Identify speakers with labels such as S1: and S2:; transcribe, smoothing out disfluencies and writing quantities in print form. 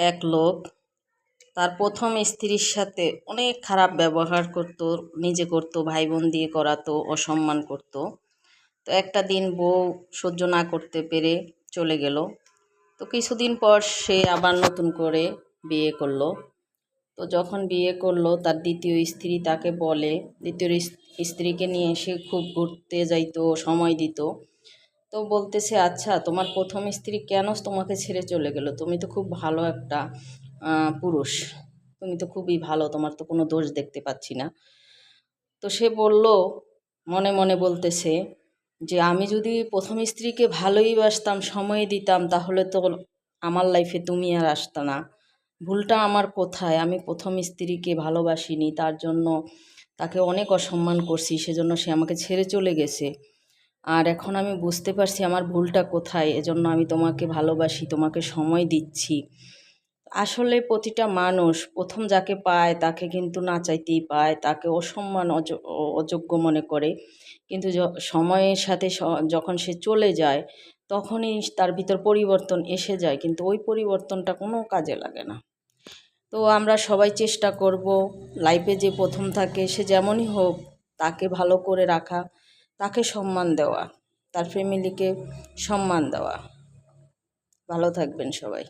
S1: এক লোক তার প্রথম স্ত্রীর সাথে অনেক খারাপ ব্যবহার করত, নিজে করত, ভাই বোন দিয়ে করাতো, অসম্মান করত। তো একটা দিন বউ সহ্য না করতে পেরে চলে গেল। তো কিছুদিন পর সে আবার নতুন করে বিয়ে করলো। তো যখন বিয়ে করলো তার দ্বিতীয় স্ত্রী তাকে বলে, দ্বিতীয় স্ত্রীকে নিয়ে সে খুব ঘুরতে যাইতো, সময় দিত। তো বলতেছে, আচ্ছা তোমার প্রথম স্ত্রী কেন তোমাকে ছেড়ে চলে গেল? তুমি তো খুব ভালো একটা পুরুষ, তুমি তো খুবই ভালো, তোমার তো কোনো দোষ দেখতে পাচ্ছি না। তো সে বলল, মনে মনে বলতেছে যে আমি যদি প্রথম স্ত্রীকে ভালোই বাসতাম, সময় দিতাম, তাহলে তো আমার লাইফে তুমি আর আসতা না। ভুলটা আমার কোথায়? আমি প্রথম স্ত্রীকে ভালোবাসিনি, তার জন্য তাকে অনেক অসম্মান করছি, সেজন্য সে আমাকে ছেড়ে চলে গেছে। আর এখন আমি বুঝতে পারছি আমার ভুলটা কোথায়, এজন্য আমি তোমাকে ভালোবাসি, তোমাকে সময় দিচ্ছি। আসলে প্রতিটা মানুষ প্রথম যাকে পায় তাকে কিন্তু না চাইতেই পায়, তাকে অসম্মান অযোগ্য মনে করে। কিন্তু সময়ের সাথে যখন সে চলে যায় তখনই তার ভিতর পরিবর্তন এসে যায়, কিন্তু ওই পরিবর্তনটা কোনো কাজে লাগে না। তো আমরা সবাই চেষ্টা করব লাইফে যে প্রথম থাকে সে যেমনই হোক তাকে ভালো করে রাখা, তাকে সম্মান দেওয়া, তার ফ্যামিলিকে সম্মান দেওয়া। ভালো থাকবেন সবাই।